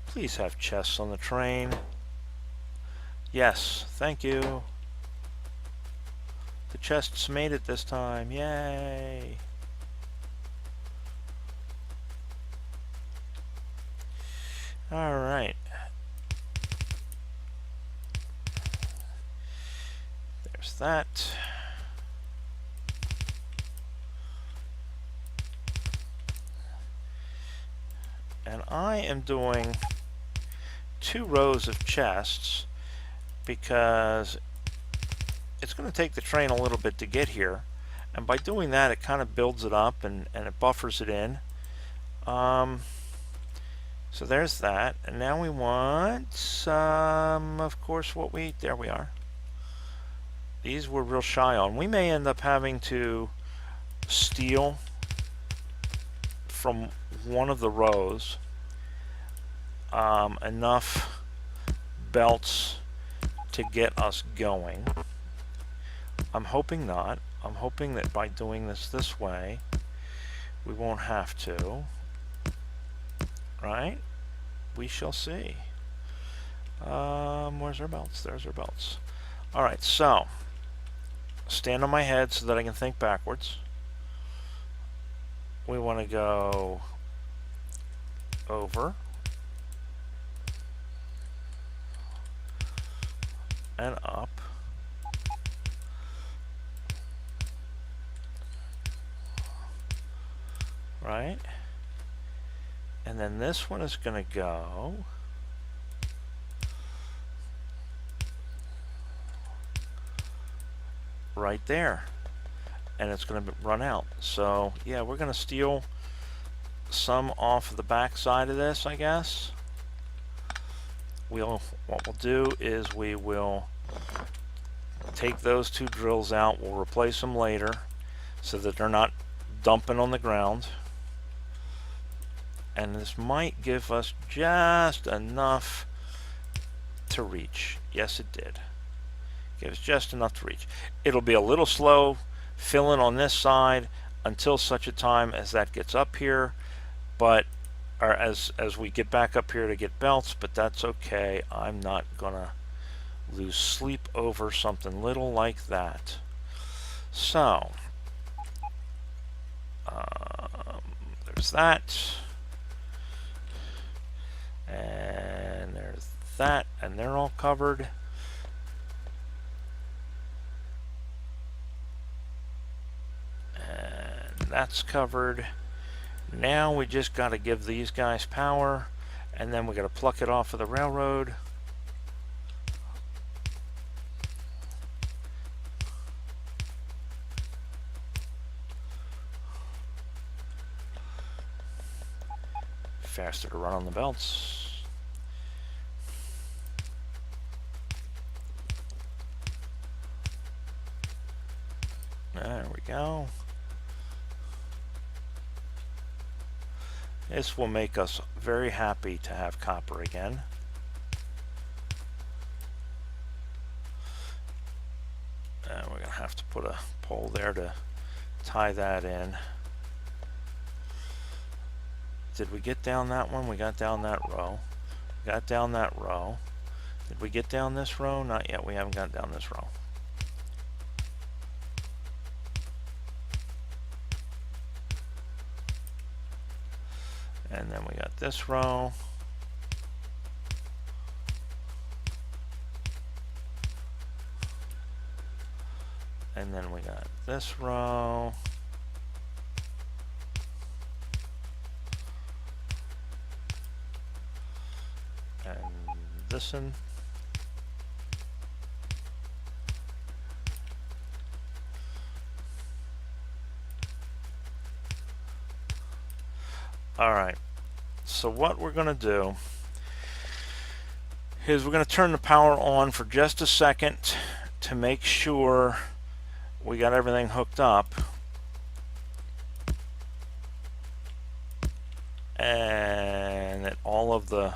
Please have chests on the train. Yes, thank you. The chests made it this time. Yay. All right. There's that. And I am doing 2 rows of chests because it's going to take the train a little bit to get here, and by doing that it kind of builds it up and it buffers it in. So there's that, and now we want some, of course, there we are. These we're real shy on. We may end up having to steal from one of the rows enough belts to get us going. I'm hoping not. I'm hoping that by doing this way we won't have to. Right? We shall see. Where's our belts? There's our belts. Alright, so stand on my head so that I can think backwards. We want to go over and up. Right? And then this one is going to go right there, and it's going to run out. So yeah, we're going to steal some off of the back side of this, I guess. What we'll do is we will take those 2 drills out. We'll replace them later so that they're not dumping on the ground. And this might give us just enough to reach. Yes, it did. Give us just enough to reach. It'll be a little slow filling on this side until such a time as that gets up here, but as we get back up here to get belts, but that's okay. I'm not gonna lose sleep over something little like that. So, there's that. And there's that, and they're all covered. And that's covered. Now we just got to give these guys power, and then we got to pluck it off of the railroad. Faster to run on the belts. There we go. This will make us very happy to have copper again. And we're going to have to put a pole there to tie that in. Did we get down that one? We got down that row. We got down that row. Did we get down this row? Not yet. We haven't got down this row. And then we got this row. And then we got this row. And this one. Alright, so what we're going to do is we're going to turn the power on for just a second to make sure we got everything hooked up. And that all of the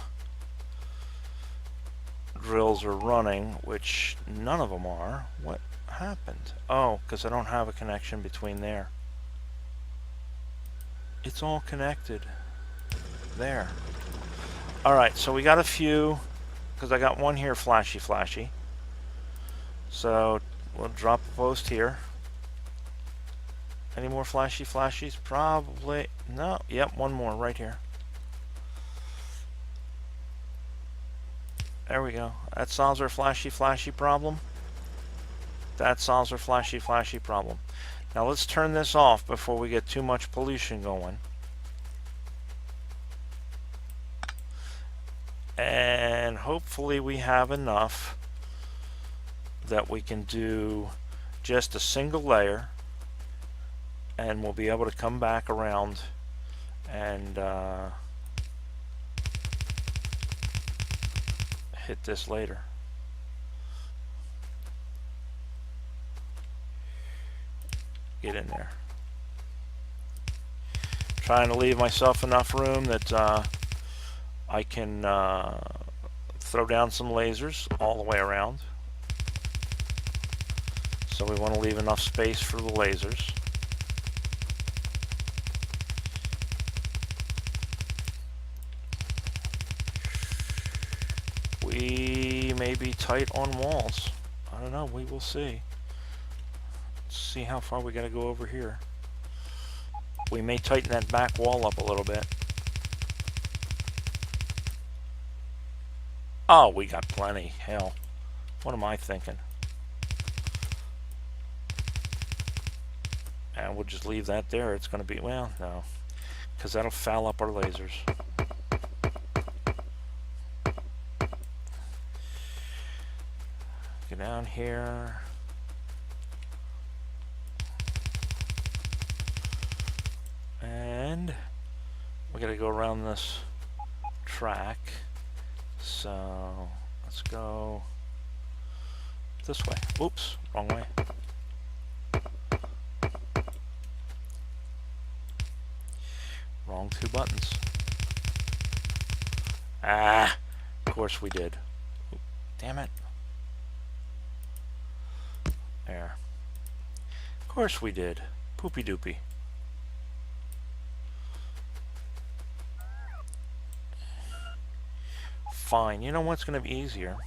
drills are running, which none of them are. What happened? Oh, because I don't have a connection between there. It's all connected. There. Alright, so we got a few, because I got one here flashy. So we'll drop a post here. Any more flashies? Probably. No. Yep, one more right here. There we go. That solves our flashy problem. That solves our flashy problem. Now let's turn this off before we get too much pollution going. And hopefully we have enough that we can do just a single layer, and we'll be able to come back around and hit this later. Get in there. Trying to leave myself enough room that I can throw down some lasers all the way around. So we want to leave enough space for the lasers. We may be tight on walls. I don't know, we will see. See how far we gotta go over here. We may tighten that back wall up a little bit. Oh, we got plenty. Hell, what am I thinking? And we'll just leave that there. It's gonna be, well, no, because that'll foul up our lasers. Get down here. And we gotta go around this track. So let's go this way. Oops, wrong way. Wrong two buttons. Ah, of course we did. Oop, damn it. There. Of course we did. Poopy doopy. Fine. You know what's going to be easier?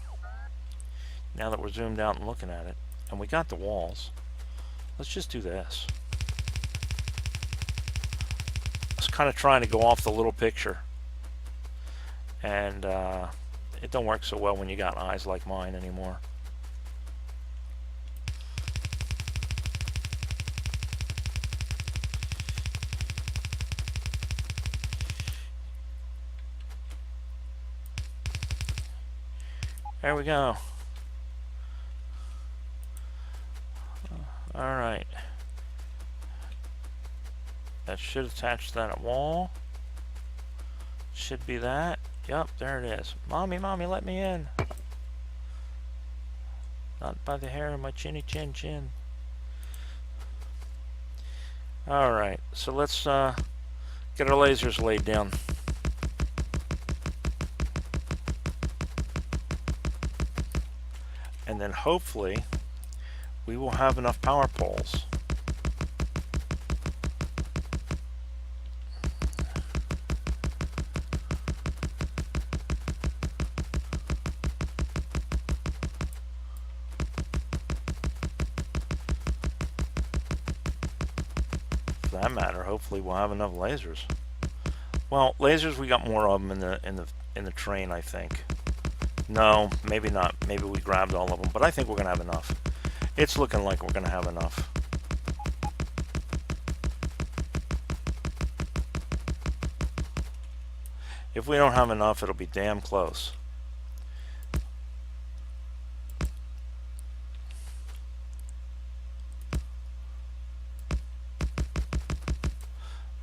now that we're zoomed out and looking at it, and we got the walls, let's just do this. I was kind of trying to go off the little picture, and it don't work so well when you got eyes like mine anymore. There we go. Alright. That should attach to that wall. Should be that. Yep, there it is. Mommy, let me in. Not by the hair of my chinny chin chin. Alright, so let's get our lasers laid down. And then hopefully we will have enough power poles. For that matter, hopefully we'll have enough lasers. Well, lasers, we got more of them in the train, I think. No, maybe not. Maybe we grabbed all of them, but I think we're gonna have enough. It's looking like we're gonna have enough. If we don't have enough, it'll be damn close.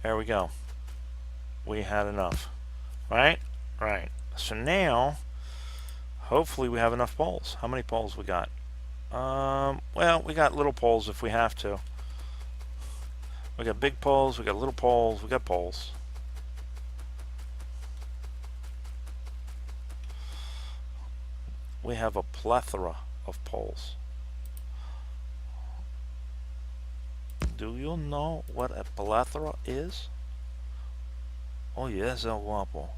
There we go. We had enough. Right? Right. So now, hopefully we have enough poles. How many poles we got? Well, we got little poles if we have to. We got big poles, we got little poles, we got poles. We have a plethora of poles. Do you know what a plethora is? Oh yes, el guapo.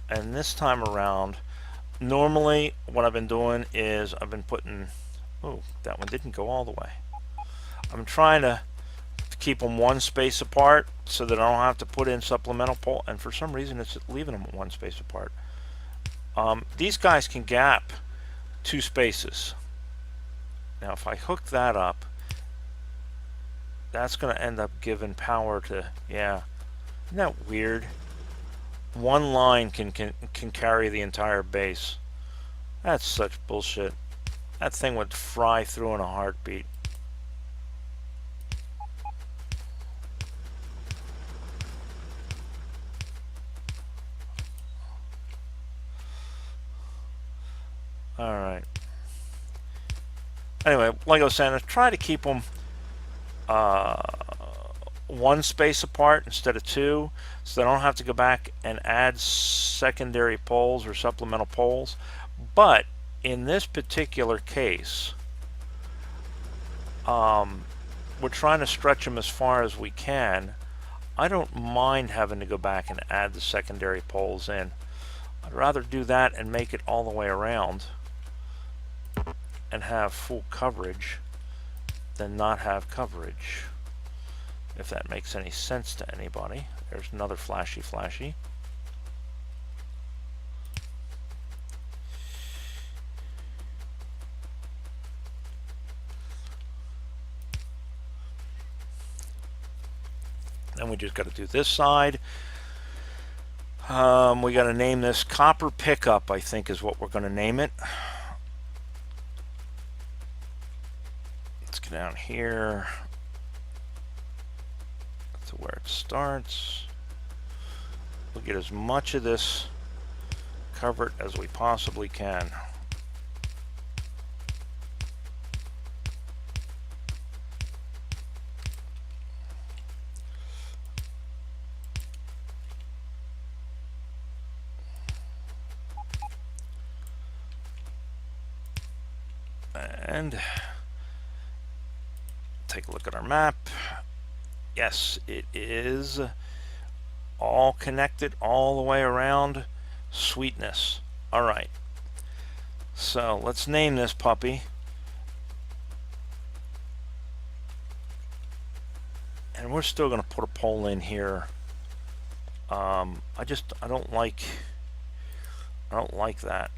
And this time around, normally what I've been doing is I've been putting, oh, that one didn't go all the way. I'm trying to keep them one space apart so that I don't have to put in supplemental pole, and for some reason it's leaving them one space apart. These guys can gap 2 spaces. Now if I hook that up, that's going to end up giving power to, yeah, isn't that weird? One line can carry the entire base. That's such bullshit. That thing would fry through in a heartbeat. Alright. Anyway, like I was saying, I try to keep them one space apart instead of 2, so they don't have to go back and add secondary poles or supplemental poles. But in this particular case, we're trying to stretch them as far as we can. I don't mind having to go back and add the secondary poles in. I'd rather do that and make it all the way around and have full coverage than not have coverage, if that makes any sense to anybody. There's another flashy. Then we just got to do this side. We got to name this copper pickup, I think is what we're going to name it. Let's get down here to where it starts. We'll get as much of this covered as we possibly can. And take a look at our map. Yes, it is all connected all the way around. Sweetness. All right. So let's name this puppy. And we're still going to put a pole in here. I don't like that.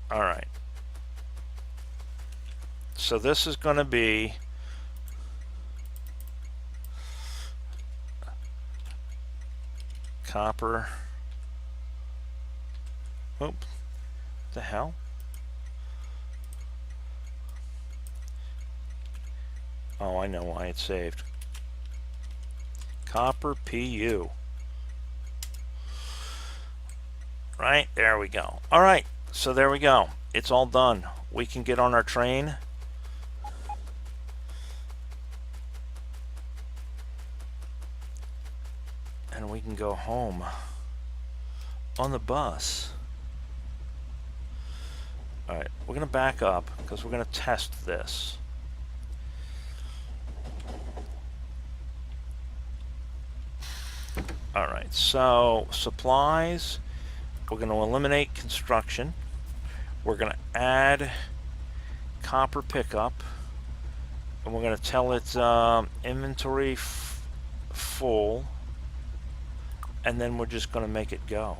All right. So this is going to be copper. Oop. The hell? Oh, I know why it's saved. Copper PU. Right, there we go. All right, so there we go. It's all done. We can get on our train. And we can go home on the bus. All right, we're going to back up because we're going to test this. All right, so supplies, we're going to eliminate construction. We're going to add copper pickup, and we're going to tell it inventory full, and then we're just going to make it go.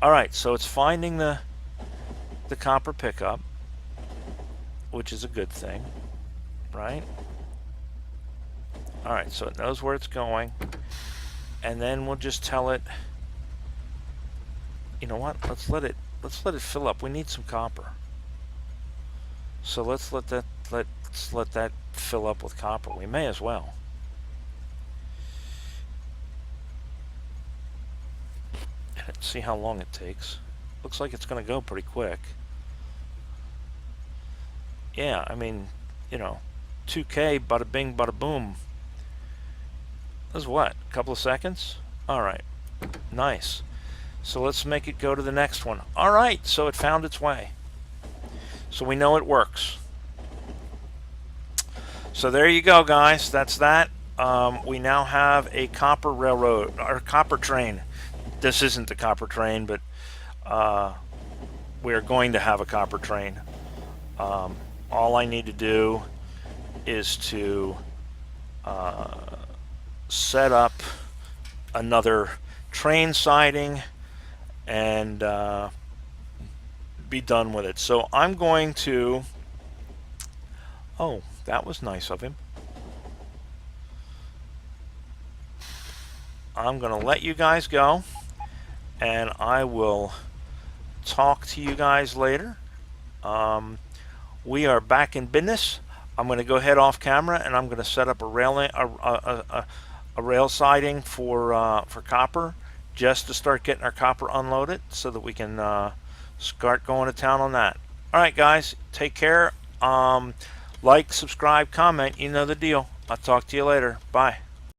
All right, so it's finding the copper pickup, which is a good thing, right? All right, so it knows where it's going, and then we'll just tell it, you know what? Let's let it fill up. We need some copper, so let's let that fill up with copper. We may as well. Let's see how long it takes. Looks like it's going to go pretty quick. Yeah, I mean, you know, 2K, bada bing, bada boom. That's what, a couple of seconds? All right, nice. So let's make it go to the next one. All right, so it found its way. So we know it works. So there you go, guys. That's that. We now have a copper railroad, or copper train. This isn't the copper train, but we're going to have a copper train. All I need to do is to set up another train siding and be done with it. So I'm going to, oh, that was nice of him. I'm going to let you guys go, and I will talk to you guys later. We are back in business. I'm going to go head off camera, and I'm going to set up a rail siding for copper, just to start getting our copper unloaded, so that we can start going to town on that. All right, guys, take care. Like, subscribe, comment. You know the deal. I'll talk to you later. Bye.